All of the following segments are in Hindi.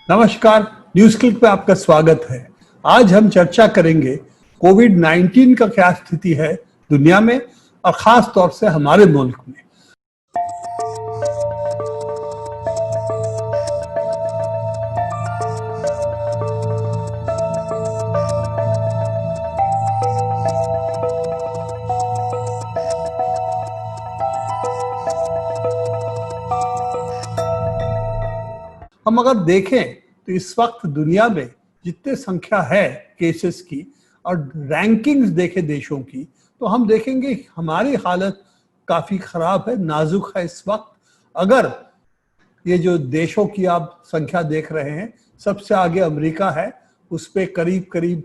नमस्कार। न्यूज क्लिक पे आपका स्वागत है। आज हम चर्चा करेंगे कोविड 19 का क्या स्थिति है दुनिया में और खास तौर से हमारे मुल्क में। हम अगर देखें तो इस वक्त दुनिया में जितने संख्या है केसेस की और रैंकिंग्स देखे देशों की, तो हम देखेंगे हमारी हालत काफी खराब है, नाजुक है इस वक्त। अगर ये जो देशों की आप संख्या देख रहे हैं, सबसे आगे अमेरिका है, उस पे करीब करीब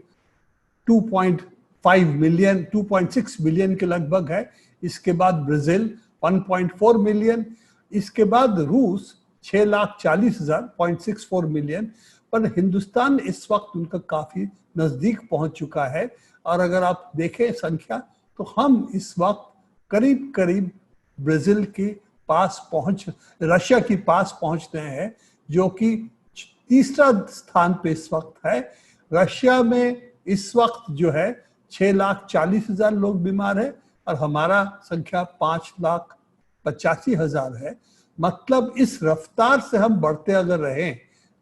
2.5 मिलियन 2.6 मिलियन के लगभग है। इसके बाद ब्राजील 1.4 मिलियन, इसके बाद रूस 6,40,000 मिलियन। पर हिंदुस्तान इस वक्त उनका काफी नजदीक पहुंच चुका है। और अगर आप देखें संख्या, तो हम इस वक्त करीब करीब ब्राजील के पास रशिया के पास पहुंच रहे हैं, जो कि तीसरा स्थान पे इस वक्त है। रशिया में इस वक्त जो है 6,40,000 लोग बीमार है और हमारा संख्या 5,85,000 है। मतलब इस रफ्तार से हम बढ़ते अगर रहे,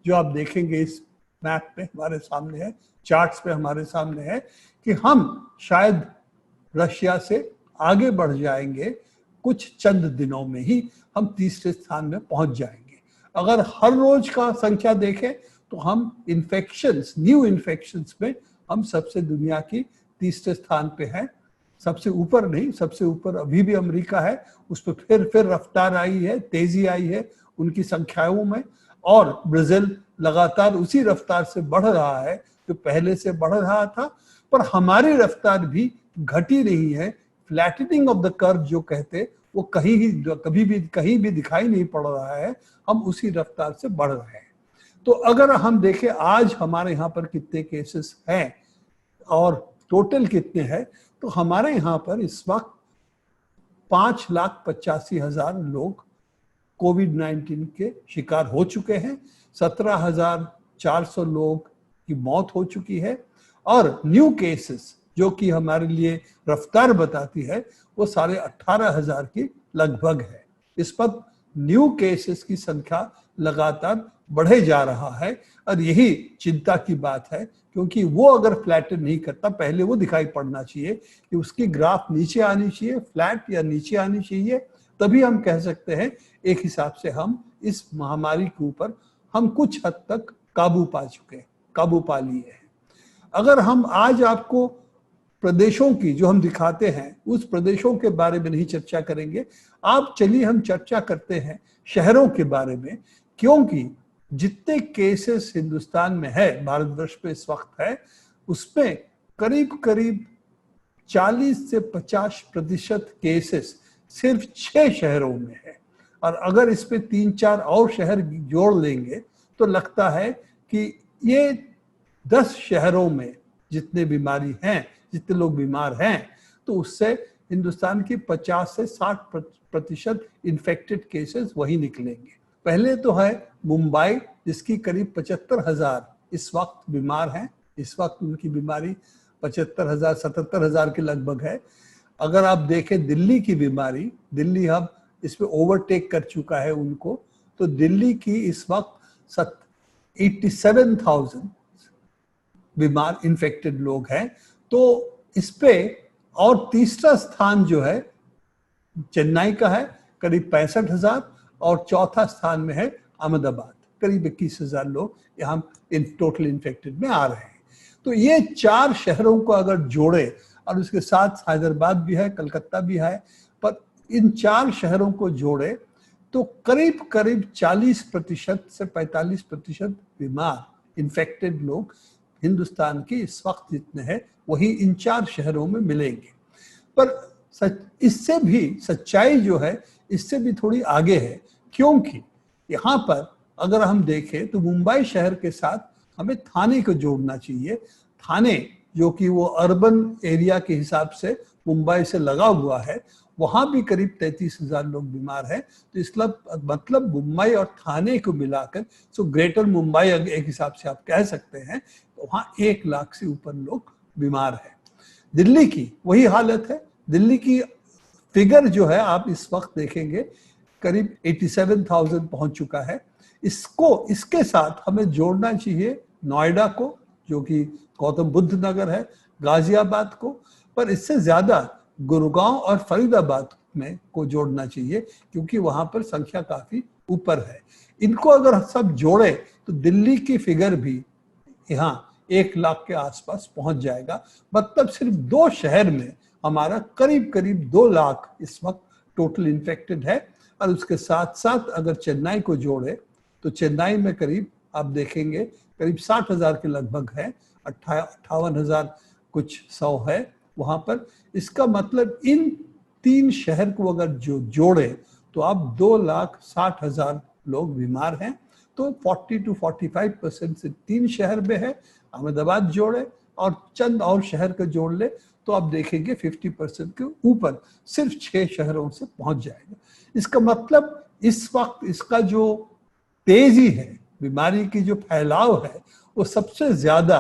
जो आप देखेंगे इस मैप पे हमारे सामने है, चार्ट्स पे हमारे सामने है, कि हम शायद रशिया से आगे बढ़ जाएंगे। कुछ चंद दिनों में ही हम तीसरे स्थान में पहुंच जाएंगे। अगर हर रोज का संख्या देखें तो हम न्यू इन्फेक्शंस में हम सबसे दुनिया की तीसरे स्थान पे हैं। सबसे ऊपर नहीं, सबसे ऊपर अभी भी अमेरिका है, उस पर फिर रफ्तार आई है, तेजी आई है उनकी संख्याओं में। और ब्राजील लगातार उसी रफ्तार से बढ़ रहा है जो पहले से बढ़ रहा था। पर हमारी रफ्तार भी घटी नहीं है। फ्लैटनिंग ऑफ द कर्व जो कहते, वो कभी भी कहीं भी दिखाई नहीं पड़ रहा है। हम उसी रफ्तार से बढ़ रहे हैं। तो अगर हम देखें आज हमारे यहाँ पर कितने केसेस हैं और टोटल कितने हैं, तो हमारे यहाँ पर इस वक्त 5,85,000 लोग कोविड 19 के शिकार हो चुके हैं। 17,400 लोग की मौत हो चुकी है। और न्यू केसेस जो कि हमारे लिए रफ्तार बताती है, वो 18,500 की लगभग है। इस पर न्यू केसेस की संख्या लगातार बढ़े जा रहा है और यही चिंता की बात है, क्योंकि वो अगर फ्लैटन नहीं करता, पहले वो दिखाई पड़ना चाहिए कि उसकी ग्राफ नीचे आनी चाहिए, फ्लैट या नीचे आनी चाहिए, तभी हम कह सकते हैं एक हिसाब से हम इस महामारी के ऊपर हम कुछ हद तक काबू पा लिए हैं। अगर हम आज आपको प्रदेशों की जो हम दिखाते हैं, उस प्रदेशों के बारे में नहीं चर्चा करेंगे। आप चलिए हम चर्चा करते हैं शहरों के बारे में, क्योंकि जितने केसेस हिंदुस्तान में है, भारतवर्ष में इस वक्त है, उसमें करीब करीब 40 से 50% केसेस सिर्फ 6 शहरों में है। और अगर इसमें 3-4 और शहर जोड़ लेंगे तो लगता है कि ये 10 शहरों में जितने लोग बीमार हैं, तो उससे हिंदुस्तान की 50 से 60% इन्फेक्टेड केसेस वही निकलेंगे। पहले तो है मुंबई, जिसकी करीब 75,000 इस वक्त बीमार हैं। इस वक्त उनकी बीमारी 75,000 77,000 के लगभग है। अगर आप देखें दिल्ली की बीमारी, दिल्ली अब इसमें ओवरटेक कर चुका है उनको, तो दिल्ली की इस वक्त 87,000 बीमार इन्फेक्टेड लोग हैं। तो इस पे और तीसरा स्थान जो है चेन्नई का है, करीब 65,000, और चौथा स्थान में है अहमदाबाद, करीब 21,000 लोग यहाँ टोटल इन्फेक्टेड में आ रहे हैं। तो ये 4 शहरों को अगर जोड़े, और उसके साथ हैदराबाद भी है, कलकत्ता भी है, पर इन 4 शहरों को जोड़े तो करीब करीब 40% से 45% बीमार इन्फेक्टेड लोग हिंदुस्तान के इस वक्त जितने हैं वही इन 4 शहरों में मिलेंगे। पर इससे भी सच्चाई जो है इससे भी थोड़ी आगे है, क्योंकि यहाँ पर अगर हम देखें तो मुंबई शहर के साथ हमें थाने को जोड़ना चाहिए। थाने जो कि वो अर्बन एरिया के हिसाब से मुंबई से लगा हुआ है, वहां भी करीब 33,000 लोग बीमार हैं। तो इसका मतलब मुंबई और थाने को मिलाकर सो ग्रेटर मुंबई एक हिसाब से आप कह सकते हैं, तो वहां 1 लाख से ऊपर लोग बीमार हैं। दिल्ली की वही हालत है। दिल्ली की फिगर जो है आप इस वक्त देखेंगे करीब 87,000 पहुंच चुका है। इसके साथ हमें जोड़ना चाहिए नोएडा को, जो कि गौतम बुद्ध नगर है, गाजियाबाद को, पर इससे ज्यादा गुरुगांव और फरीदाबाद में को जोड़ना चाहिए, क्योंकि वहां पर संख्या काफी ऊपर है। इनको अगर सब जोड़े तो दिल्ली की फिगर भी यहाँ 1 लाख के आसपास पहुंच जाएगा। मतलब सिर्फ 2 शहर में हमारा करीब करीब 2 लाख इस वक्त टोटल इन्फेक्टेड है। और उसके साथ साथ अगर चेन्नई को जोड़े तो चेन्नई में करीब आप देखेंगे करीब 60,000 के लगभग है, 58,000 कुछ 100 है वहां पर। इसका मतलब इन 3 शहर को अगर जो जोड़े तो आप 2,60,000 लोग बीमार हैं। तो 40 to 45% से 3 शहर में है। अहमदाबाद जोड़े और चंद और शहर को जोड़ ले तो आप देखेंगे 50% के ऊपर सिर्फ 6 शहरों से पहुंच जाएगा। इसका मतलब इस वक्त इसका जो तेजी है, बीमारी की जो फैलाव है, वो सबसे ज्यादा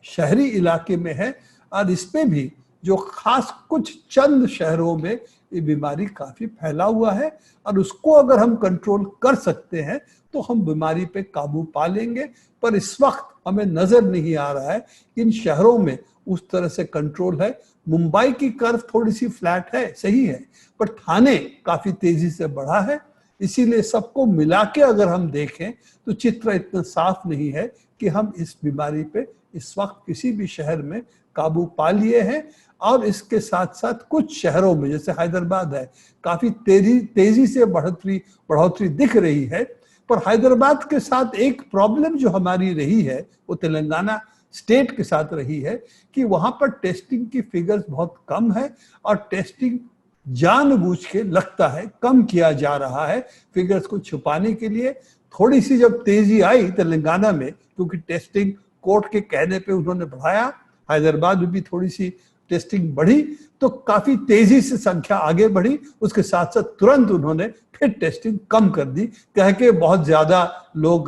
शहरी इलाके में है। और इसमें भी जो खास कुछ चंद शहरों में ये बीमारी काफी फैला हुआ है, और उसको अगर हम कंट्रोल कर सकते हैं तो हम बीमारी पे काबू पा लेंगे। पर इस वक्त हमें नजर नहीं आ रहा है कि इन शहरों में उस तरह से कंट्रोल है। मुंबई की कर्व थोड़ी सी फ्लैट है, सही है, पर थाने काफी तेजी से बढ़ा है। इसीलिए सबको मिला के अगर हम देखें तो चित्र इतना साफ नहीं है कि हम इस बीमारी पे इस वक्त किसी भी शहर में काबू पा लिए हैं। और इसके साथ साथ कुछ शहरों में जैसे हैदराबाद है, काफी तेजी से बढ़ोतरी दिख रही है। पर हैदराबाद के साथ एक प्रॉब्लम जो हमारी रही है वो तेलंगाना स्टेट के साथ रही है कि वहां पर टेस्टिंग की फिगर्स बहुत कम है, और टेस्टिंग जानबूझ के लगता है कम किया जा रहा है फिगर्स को छुपाने के लिए। थोड़ी सी जब तेजी आई तेलंगाना में, क्योंकि टेस्टिंग कोर्ट के कहने पे उन्होंने बढ़ाया, हैदराबाद में भी थोड़ी सी टेस्टिंग बढ़ी, तो काफी तेजी से संख्या आगे बढ़ी। उसके साथ साथ तुरंत उन्होंने फिर टेस्टिंग कम कर दी, कह के बहुत ज्यादा लोग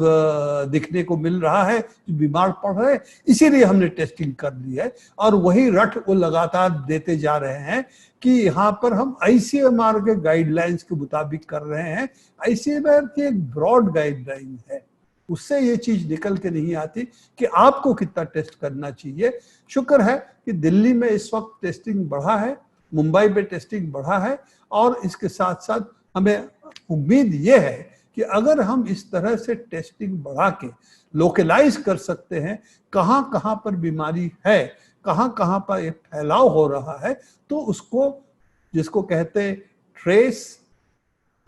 दिखने को मिल रहा है जो बीमार पड़ रहे हैं, इसीलिए हमने टेस्टिंग कर ली है। और वही रट वो लगातार देते जा रहे हैं कि यहाँ पर हम आईसीएमआर के गाइडलाइंस के मुताबिक कर रहे हैं। आईसीएमआर की एक ब्रॉड गाइडलाइन है, उससे ये चीज निकल के नहीं आती कि आपको कितना टेस्ट करना चाहिए। शुक्र है कि दिल्ली में इस वक्त टेस्टिंग बढ़ा है, मुंबई में टेस्टिंग बढ़ा है, और इसके साथ साथ हमें उम्मीद ये है कि अगर हम इस तरह से टेस्टिंग बढ़ा के लोकलाइज कर सकते हैं कहाँ कहाँ पर बीमारी है, कहाँ कहाँ पर ये फैलाव हो रहा है, तो उसको जिसको कहते हैं ट्रेस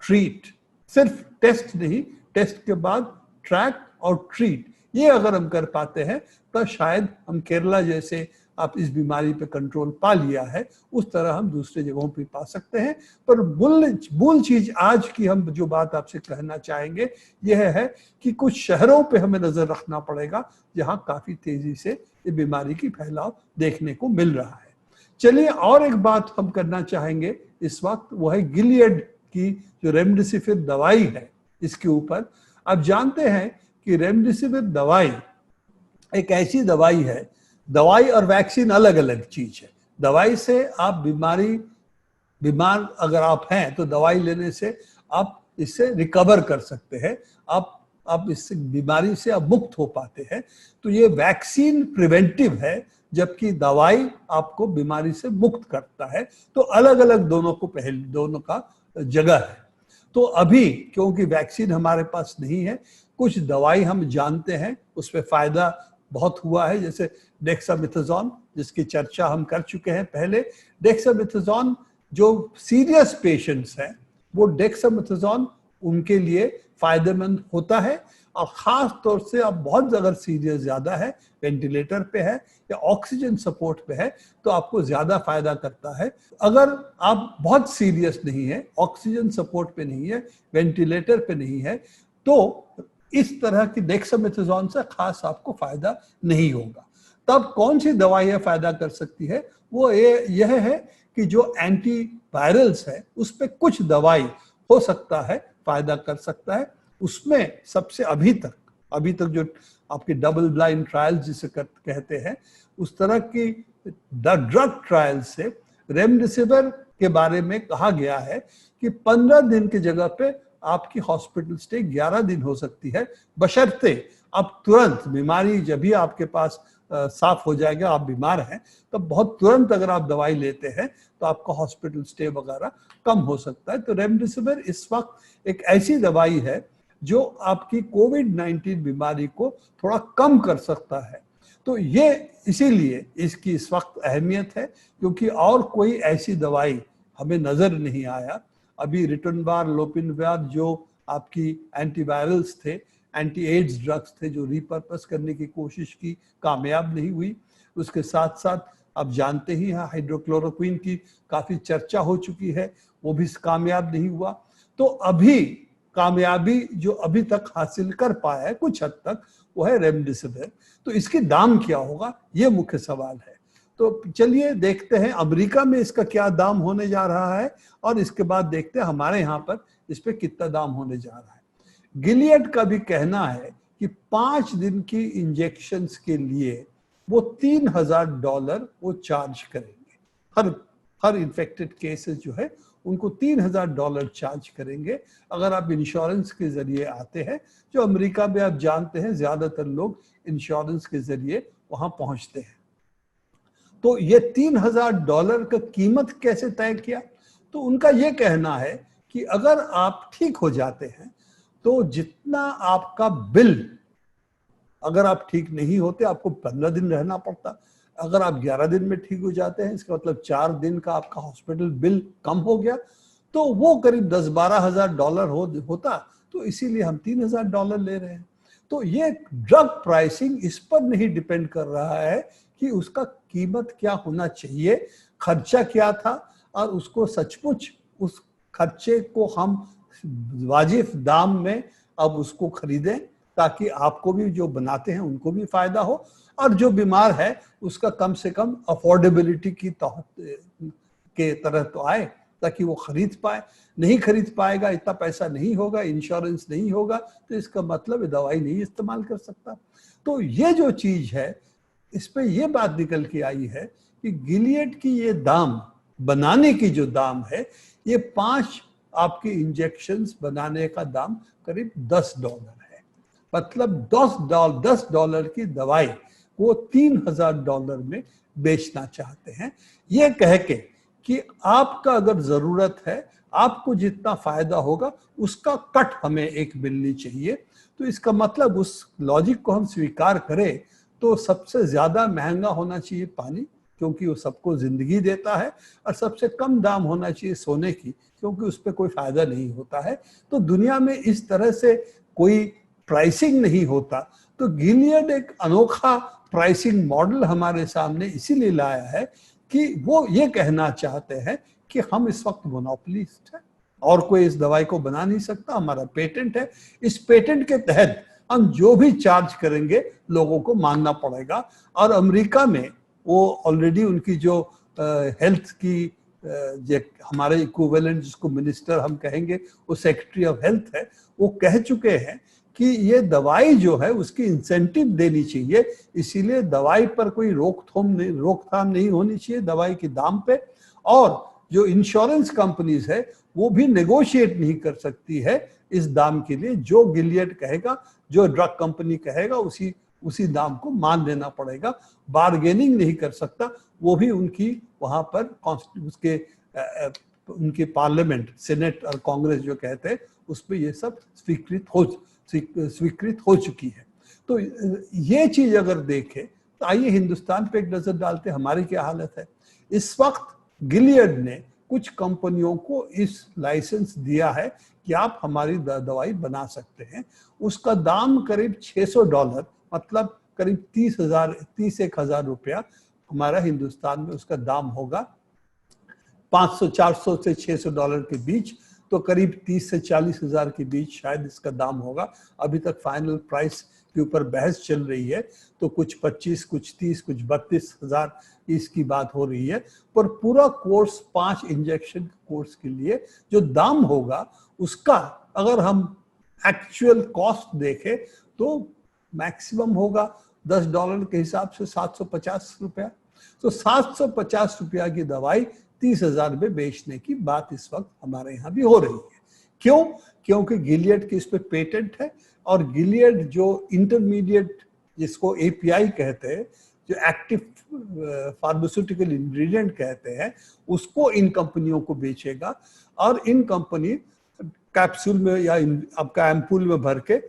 ट्रीट, सिर्फ टेस्ट नहीं, टेस्ट के बाद ट्रैक और ट्रीट, ये अगर हम कर पाते हैं तो शायद हम केरला जैसे आप इस बीमारी पे कंट्रोल पा लिया है, उस तरह हम दूसरे जगहों पे पा सकते हैं। पर मूल चीज आज की हम जो बात आपसे कहना चाहेंगे यह है कि कुछ शहरों पे हमें नजर रखना पड़ेगा जहां काफी तेजी से ये बीमारी की फैलाव देखने को मिल रहा है। चलिए और एक बात हम करना चाहेंगे इस वक्त, वो है गिलियड की जो रेमडेसिविर दवाई है, इसके ऊपर आप जानते हैं कि रेमडेसिविर दवाई एक ऐसी दवाई है, दवाई और वैक्सीन अलग अलग चीज है। दवाई से आप बीमार अगर आप हैं तो दवाई लेने से आप इससे रिकवर कर सकते हैं, आप इससे बीमारी से आप मुक्त हो पाते हैं। तो ये वैक्सीन प्रिवेंटिव है, जबकि दवाई आपको बीमारी से मुक्त करता है। तो अलग अलग दोनों का जगह है। तो अभी क्योंकि वैक्सीन हमारे पास नहीं है, कुछ दवाई हम जानते हैं उसमें फायदा बहुत हुआ है, जैसे डेक्सामेथासोन जिसकी चर्चा हम कर चुके हैं पहले। डेक्सामेथासोन जो सीरियस पेशेंट्स हैं वो डेक्सामेथासोन उनके लिए फायदेमंद होता है, और खास तौर से आप बहुत अगर सीरियस ज्यादा है, वेंटिलेटर पे है या ऑक्सीजन सपोर्ट पे है, तो आपको ज्यादा फायदा करता है। अगर आप बहुत सीरियस नहीं है, ऑक्सीजन सपोर्ट पे नहीं है, वेंटिलेटर पे नहीं है, तो इस तरह की डेक्सामेथासोन से खास आपको फायदा नहीं होगा। तब कौन सी दवाइयाँ फायदा कर सकती है, वो यह है कि जो एंटीवायरल्स है उस पे कुछ दवाई हो सकता है फायदा कर सकता है। उसमें सबसे अभी तक जो आपके डबल ब्लाइंड ट्रायल जिसे कहते हैं, उस तरह की ड्रग ट्रायल से रेमडेसिविर के बारे में कहा गया है कि 15 दिन की जगह पे आपकी हॉस्पिटल स्टे 11 दिन हो सकती है, बशर्ते आप तुरंत, बीमारी जब भी आपके पास साफ हो जाएगा, आप बीमार हैं, तो बहुत तुरंत अगर आप दवाई लेते हैं तो आपका हॉस्पिटल स्टे वगैरह कम हो सकता है। तो रेमडेसिविर इस वक्त एक ऐसी दवाई है जो आपकी कोविड-19 बीमारी को थोड़ा कम कर सकता है। तो ये इसीलिए इसकी इस वक्त अहमियत है, क्योंकि और कोई ऐसी दवाई हमें नजर नहीं आया। अभी रिटर्नबार, लोपिनबार जो आपकी एंटीवायरल्स थे, एंटी एड्स ड्रग्स थे, जो रिपर्पस करने की कोशिश की, कामयाब नहीं हुई। उसके साथ साथ आप जानते ही हैं हाइड्रोक्लोरोक्विन की काफी चर्चा हो चुकी है, वो भी कामयाब नहीं हुआ। तो अभी कामयाबी जो अभी तक हासिल कर पाया है कुछ हद तक, वो है रेमडेसिविर। तो इसकी दाम क्या होगा, ये मुख्य सवाल है। तो चलिए देखते हैं अमेरिका में इसका क्या दाम होने जा रहा है, और इसके बाद देखते हैं हमारे यहाँ पर इस पे कितना दाम होने जा रहा है। गिलियड का भी कहना है कि 5 दिन की इंजेक्शंस के लिए वो $3000 वो चार्ज करेंगे। हर इन्फेक्टेड केसेस जो है उनको $3000 चार्ज करेंगे अगर आप इंश्योरेंस के जरिए आते हैं। जो अमेरिका में आप जानते हैं ज्यादातर लोग इंश्योरेंस के जरिए वहां पहुंचते हैं। तो ये $3000 का कीमत कैसे तय किया? तो उनका ये कहना है कि अगर आप ठीक हो जाते हैं तो जितना आपका बिल, अगर आप ठीक नहीं होते आपको 15 दिन रहना पड़ता, अगर आप 11 दिन में ठीक हो जाते हैं, इसका मतलब 4 दिन का आपका हॉस्पिटल बिल कम हो गया, तो वो करीब $10-12 होता। तो इसीलिए हम $3000 ले रहे हैं। तो ये ड्रग प्राइसिंग इस पर नहीं डिपेंड कर रहा है कि उसका कीमत क्या होना चाहिए, खर्चा क्या था, और उसको सचमुच उस खर्चे को हम वाजिब दाम में अब उसको खरीदें, ताकि आपको भी, जो बनाते हैं उनको भी फायदा हो, और जो बीमार है उसका कम से कम अफोर्डेबिलिटी के तरह तो आए, ताकि वो खरीद पाए। नहीं खरीद पाएगा, इतना पैसा नहीं होगा, इंश्योरेंस नहीं होगा, तो इसका मतलब दवाई नहीं इस्तेमाल कर सकता। तो ये जो चीज है, इस पे ये बात निकल के आई है कि गिलियड की ये दाम, बनाने की जो दाम है, ये 5 आपके इंजेक्शंस बनाने का दाम करीब $10 है। मतलब $10 की दवाई वो $3000 में बेचना चाहते हैं, ये कह के कि आपका अगर जरूरत है, आपको जितना फायदा होगा उसका कट हमें एक मिलनी चाहिए। तो इसका मतलब उस लॉजिक को हम स्वीकार करें तो सबसे ज्यादा महंगा होना चाहिए पानी, क्योंकि वो सबको जिंदगी देता है, और सबसे कम दाम होना चाहिए सोने की, क्योंकि उस पर कोई फायदा नहीं होता है। तो दुनिया में इस तरह से कोई प्राइसिंग नहीं होता। तो गिलियड एक अनोखा प्राइसिंग मॉडल हमारे सामने इसीलिए लाया है कि वो ये कहना चाहते हैं कि हम इस वक्त मोनोपोलिस्ट हैं और कोई इस दवाई को बना नहीं सकता, हमारा पेटेंट है, इस पेटेंट के तहत हम जो भी चार्ज करेंगे लोगों को मानना पड़ेगा। और अमेरिका में वो ऑलरेडी उनकी जो हेल्थ की हमारे इक्विवेलेंट जिसको मिनिस्टर हम कहेंगे, वो सेक्रेटरी ऑफ हेल्थ है, वो कह चुके हैं कि ये दवाई जो है उसकी इंसेंटिव देनी चाहिए, इसीलिए दवाई पर कोई रोकथाम नहीं होनी चाहिए दवाई के दाम पे। और जो इंश्योरेंस कंपनीज है वो भी नेगोशिएट नहीं कर सकती है इस दाम के लिए। जो गिलियड कहेगा, जो ड्रग कंपनी कहेगा, उसी दाम को मान लेना पड़ेगा, बार्गेनिंग नहीं कर सकता। वो भी उनकी वहां पर उनके पार्लियामेंट, सेनेट और कांग्रेस जो कहते हैं उसमें ये सब स्वीकृत हो चुकी है। तो ये चीज अगर देखें तो आइए हिंदुस्तान पे एक नजर डालते हैं, हमारी क्या हालत है। इस वक्त गिलियड ने कुछ कंपनियों को इस लाइसेंस दिया है कि आप हमारी दवाई बना सकते हैं। उसका दाम करीब $600, मतलब करीब 31,000 रुपया हमारा हिंदुस्तान में उसका दाम होगा। 400 से $600 के बीच, तो करीब 30 से 40 हजार के बीच शायद इसका दाम होगा। अभी तक फाइनल प्राइस के ऊपर बहस चल रही है, तो कुछ 25, कुछ 30, कुछ 32,000 इसकी बात हो रही है। पर पूरा कोर्स 5 इंजेक्शन कोर्स के लिए जो दाम होगा उसका अगर हम एक्चुअल कॉस्ट देखें तो मैक्सिमम होगा $10 के हिसाब से 750 रुपया। तो 750 रुपया की दवाई 30,000 में बेचने की बात इस वक्त हमारे यहाँ भी हो रही है। क्यों? क्योंकि गिलियड के इस पे पेटेंट है और गिलियड जो इंटरमीडिएट जिसको एपीआई कहते हैं, जो एक्टिव फार्मास्यूटिकल इंग्रेडिएंट कहते हैं, उसको इन कंपनियों को बेचेगा और इन कंपनी कैप्सूल में या आपका एम्पूल में भर के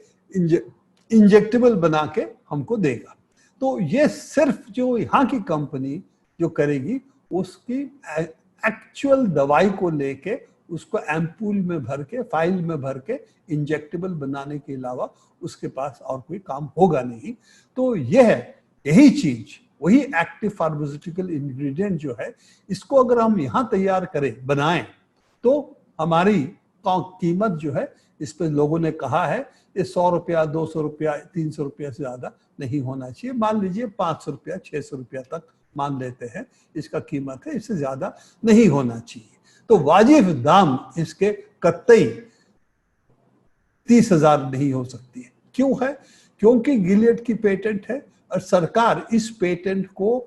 इंजेक्टेबल बना के हमको देगा। तो ये सिर्फ जो यहाँ की कंपनी जो करेगी उसकी एक्चुअल दवाई को लेके उसको एम्पूल में भर के, फाइल में भर के इंजेक्टेबल बनाने के अलावा उसके पास और कोई काम होगा नहीं। तो यही चीज, वही एक्टिव फार्मास्यूटिकल इंग्रेडिएंट जो है, इसको अगर हम यहाँ तैयार करें, बनाएं, तो हमारी कीमत जो है, इस पे लोगों ने कहा है ये 100 रुपया, 200 रुपया, 300 रुपया से ज्यादा नहीं होना चाहिए। मान लीजिए 500 रुपया, 600 रुपया तक मान लेते हैं इसका कीमत है, इससे ज्यादा नहीं होना चाहिए। तो वाजिब दाम इसके कतई 30,000 नहीं हो सकती है। क्यों है? क्योंकि गिलियड की पेटेंट है और सरकार इस पेटेंट को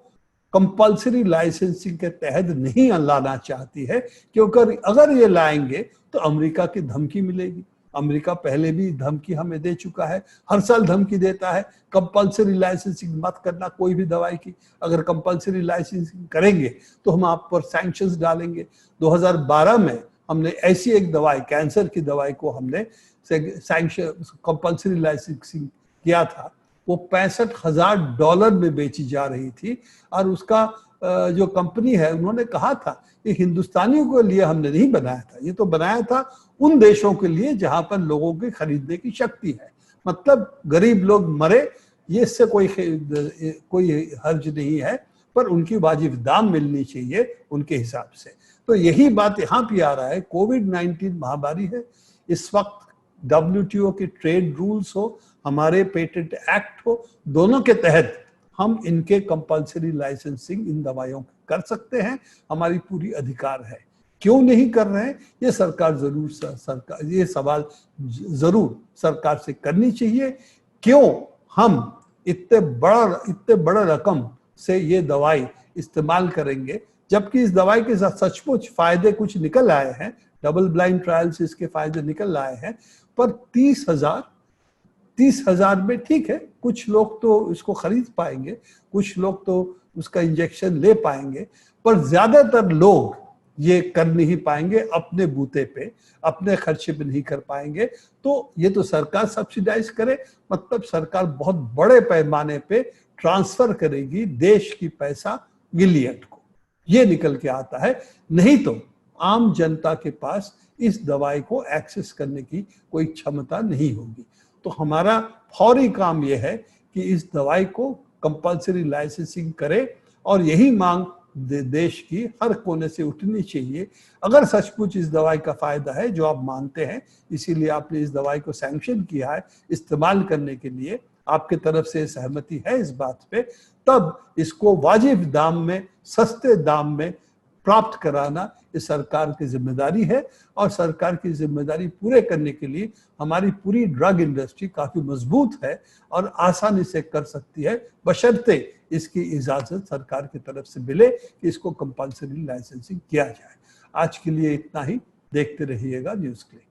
कंपल्सरी लाइसेंसिंग के तहत नहीं लाना चाहती है, क्योंकि अगर ये लाएंगे तो अमेरिका की धमकी मिलेगी। अमेरिका पहले भी धमकी हमें दे चुका है, हर साल धमकी देता है कंपल्सरी लाइसेंसिंग मत करना कोई भी दवाई की। अगर कंपल्सरी लाइसेंसिंग करेंगे तो हम आप पर सैंक्शंस डालेंगे। 2012 में हमने ऐसी एक दवाई, कैंसर की दवाई को हमने सैंक्शन कंपल्सरी लाइसेंसिंग किया था। वो $65,000 में बेची जा रही थी और उसका जो कंपनी है उन्होंने कहा था ये हिंदुस्तानियों के लिए हमने नहीं बनाया था, ये तो बनाया था उन देशों के लिए जहां पर लोगों के खरीदने की शक्ति है। मतलब गरीब लोग मरे, ये इससे कोई हर्ज नहीं है, पर उनकी वाजिब दाम मिलनी चाहिए उनके हिसाब से। तो यही बात यहाँ पे आ रहा है। कोविड-19 महामारी है, इस वक्त WTO के ट्रेड रूल्स हो, हमारे पेटेंट एक्ट हो, दोनों के तहत हम इनके कंपल्सरी लाइसेंसिंग इन दवाइयों कर सकते हैं, हमारी पूरी अधिकार है। क्यों नहीं कर रहे हैं ये सरकार ये सवाल जरूर सरकार से करनी चाहिए। क्यों हम इतने बड़ा रकम से ये दवाई इस्तेमाल करेंगे, जबकि इस दवाई के साथ सचमुच फायदे कुछ निकल आए हैं, डबल ब्लाइंड ट्रायल से इसके फायदे निकल आए हैं। पर 30,000 में ठीक है, कुछ लोग तो इसको खरीद पाएंगे, कुछ लोग तो उसका इंजेक्शन ले पाएंगे, पर ज्यादातर लोग ये कर नहीं पाएंगे, अपने बूते पे, अपने खर्चे पे नहीं कर पाएंगे। तो ये तो सरकार सब्सिडाइज करे, मतलब सरकार बहुत बड़े पैमाने पे ट्रांसफर करेगी देश की पैसा गिलियड को, ये निकल के आता है। नहीं तो आम जनता के पास इस दवाई को एक्सेस करने की कोई क्षमता नहीं होगी। तो हमारा फौरी काम यह है कि इस दवाई को कंपल्सरी लाइसेंसिंग करे और यही मांग देश की हर कोने से उठनी चाहिए। अगर सचमुच इस दवाई का फायदा है जो आप मानते हैं, इसीलिए आपने इस दवाई को सैंक्शन किया है इस्तेमाल करने के लिए, आपके तरफ से सहमति है इस बात पे, तब इसको वाजिब दाम में, सस्ते दाम में प्राप्त कराना ये सरकार की जिम्मेदारी है। और सरकार की जिम्मेदारी पूरे करने के लिए हमारी पूरी ड्रग इंडस्ट्री काफी मजबूत है और आसानी से कर सकती है, बशर्ते इसकी इजाजत सरकार की तरफ से मिले कि इसको कंपल्सरी लाइसेंसिंग किया जाए। आज के लिए इतना ही। देखते रहिएगा न्यूज़ क्लिक।